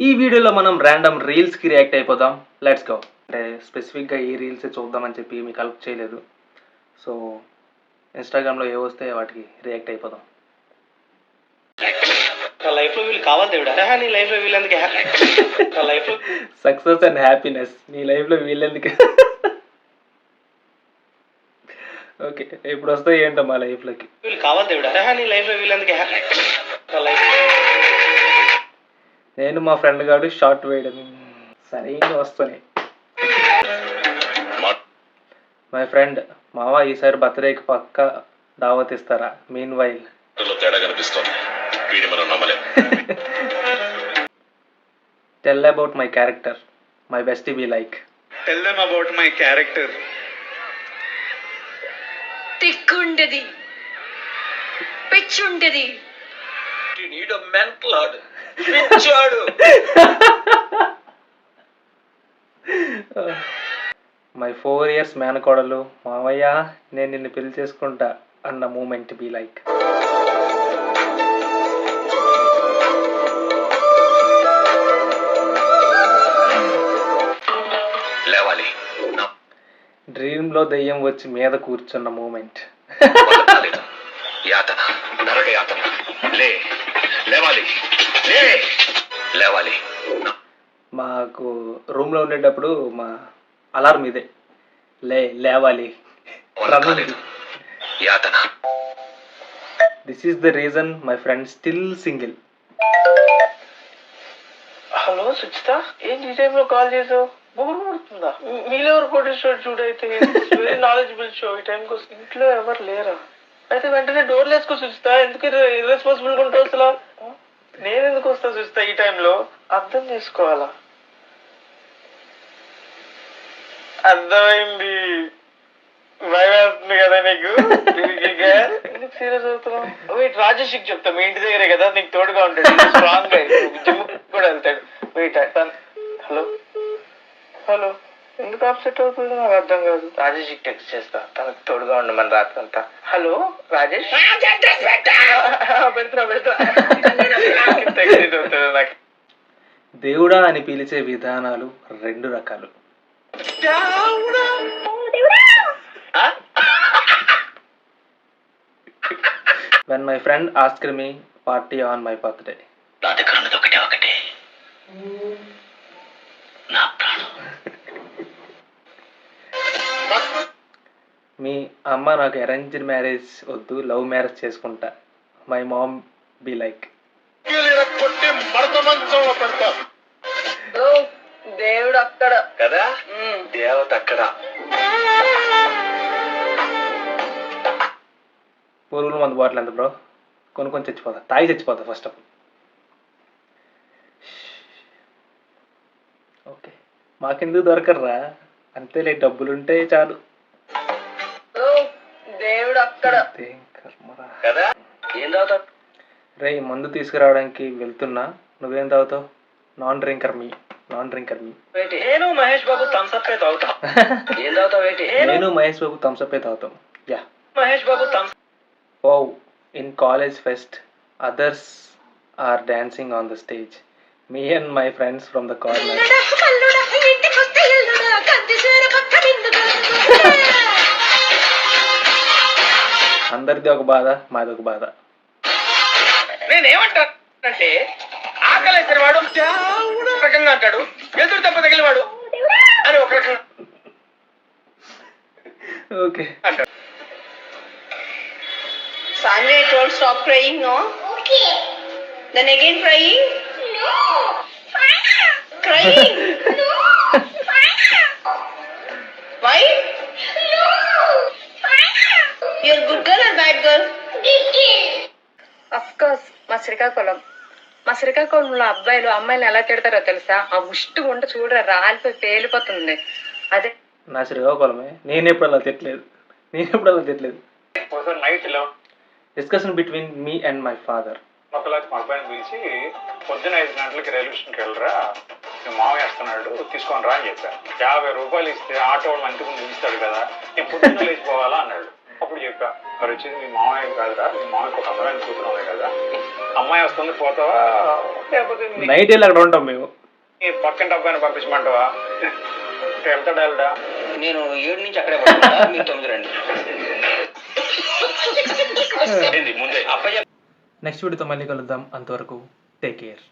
ఈ వీడియోలో మనం ర్యాండమ్ రీల్స్కి రియాక్ట్ అయిపోదాం. Let's go. అంటే స్పెసిఫిక్గా ఈ రీల్స్ చూద్దామని చెప్పి మీకు హెల్ప్ చేయలేదు. సో ఇన్స్టాగ్రామ్లో ఏ వస్తే వాటికి రియాక్ట్ అయిపోదాం. లైఫ్లో వీళ్ళు కావాలి దేవుడా, నీ లైఫ్లో వీళ్ళెందుకు లైఫ్లో సక్సెస్ అండ్ హ్యాపీనెస్ నీ లైఫ్లో వీళ్ళెందుకు. ఓకే, ఇప్పుడు వస్తాయి ఏంటో మా లైఫ్లోకి. వీళ్ళు కావాలి దేవుడా, నీ లైఫ్లో వీళ్ళెందుకు నేను మా ఫ్రెండ్ గారు షార్ట్ వేయడం సరైన వస్తున్నాయి. మై ఫ్రెండ్, మావా ఈసారి బర్త్డేకి పక్క దావత్ ఇస్తారా? మీన్ వైల్ తేడా కనిపిస్తుంది. Tell about my character, my bestie be like. Tell them about my character. తిక్కుంటది, పిచ్చుంటది. You need a mental heart. పిచ్చాడు. మై 4 years మేనకోడలు, మావయ్య నేను నిన్ను పెళ్లి చేసుకుంటా అన్న మూమెంట్ బీ లైక్. లేవాలి. డ్రీమ్లో దెయ్యం వచ్చి మీద కూర్చున్న మూమెంట్. యాతన, నరక యాతన. లేవాలి, లేవాలి. మాకు రూమ్లో ఉండేటప్పుడు మా అలారం ఇదే, లేవాలి. యాతన. This is the reason my friend still single. Hello Suchitha, ఏంటి ఈ టైంలో కాల్ చేసావు? బోర్ కొడుతుందా? మీరెవరు కోటేశ్వర చూడైతే వెరీ నాలెడ్జబుల్ షో. ఈ టైంకి వస్తుంది. ఇంట్లో ఎవరు లేరా? అయితే వెంటనే డోర్లు వేసుకో సుచిత. ఎందుకు ఇర్రెస్పాన్సిబుల్గా ఉంటావు అసలు? నేను ఎందుకు వస్తా సుచిత ఈ టైంలో? అర్థం చేసుకోవాలా? అర్థమైంది. భయం వేస్తుంది కదా నీకు? ఎందుకు సీరియస్ అవుతున్నావు? వెయిట్, రాజేష్కి చెప్తా. మీ ఇంటి దగ్గరే కదా, నీకు తోడుగా ఉంటాడు. స్ట్రాంగ్ గా జిమ్ కూడా వెళ్తాడు. వెయిట్, హలో హలో, ఎందుకు అప్సెట్ అవుతుంది నాకు అర్థం కాదు. రాజేష్కి టెక్స్ట్ చేస్తా, తనకు తోడుగా ఉండమని రాత్రి అంతా. హలో రాజేష్, పెడతా నాకు. దేవుడా అని పిలిచే విధానాలు 2 రకాలు. When my friend asked me party on my birthday. నా దగ్గర ఉన్నది ఒకటే నా ప్రాణం. మీ అమ్మ నాకు అరేంజ్డ్ మ్యారేజ్ వద్దు, లవ్ మ్యారేజ్ చేసుకుంటా. My mom be like. దేవుడు అక్కడ కదా, దేవత అక్కడ. పురుగుల మందు బాటిల్ ఎంత బ్రో? కొనుక్కొని చచ్చిపోతా, తాగి చచ్చిపోతా ఫస్ట్ ఆఫ్ ఆల్. ఓకే, మాకెందుకు దొరకర్రా? అంతేలే, డబ్బులుంటే చాలు. దేవుడు అక్కడ. కదా, ఏం తాగుతావు? రే, మందు తీసుకురావడానికి వెళ్తున్నా, నువ్వేం తాగుతావు? Non drinker me. నేను మహేష్ బాబు థమ్స్అప్ తాగుతా. ఏం తాగుతావు? ఏంటి? నేను మహేష్ బాబు థమ్స్అప్ తాగుతాం. Yeah, Mahesh Babu Thums. Oh, in college fest others are dancing on the stage. Me and my friends from the corner. అందరిది ఒక బాధ, మాది ఒక బాధ. నేనేమంటానంటే, ఆకలేసిన వాడు ఒక రకంగా అంటాడు, ఎదురు దెబ్బ తగిలిన వాడు అని ఒక రకంగా. Okay, Sanya, I told stop crying, no? Okay. Then again crying? No. Crying? No. Why? No. You're good girl or bad girl? Good girl. Of course. మా శ్రీకాకుళంలో అబ్బాయిలు అమ్మాయిలు ఎలా తిడతారో తెలుసా? ఆ ముష్టి ఉంట చూడరా, రాలిపోయి పేలిపోతుంది. అదే నా శ్రీకాకుళమే. నేను ఎప్పుడు అలా తిట్టలేదు. నైట్ లో discussion between me and my father. మా అబ్బాయిని పిలిచి పొద్దున 5 గంటలకి రైల్వే స్టేషన్కి వెళ్ళరా, మీ మామయ్య వస్తున్నాడు, తీసుకొని రా అని చెప్పాను. 50 రూపాయలు ఇస్తే ఆటో వాళ్ళు అంటుకుని నిలుస్తాడు కదా, నేను పొద్దున్న లేచిపోవాలా అన్నాడు. అప్పుడు చెప్పా మరి వచ్చింది మీ మామయ్య కాదురా, మీ మామయ్యకి ఒక అందమైన కూతురు ఉంది కదా, అమ్మాయి వస్తుంది పోతావా లేకపోతే నైట్ వెళ్ళి అక్కడ ఉంటాం మేము. నీ పక్కింటి అబ్బాయిని పంపించమంటావా? వెళ్తాడా వెళ్ళడా? నేను 7 నుంచి అక్కడే పడుతుందా, మీరు 9 రండి. ముందే అప్పయ్య. నెక్స్ట్ వీడియోతో మళ్ళీ కలుద్దాం. అంతవరకు టేక్ కేర్.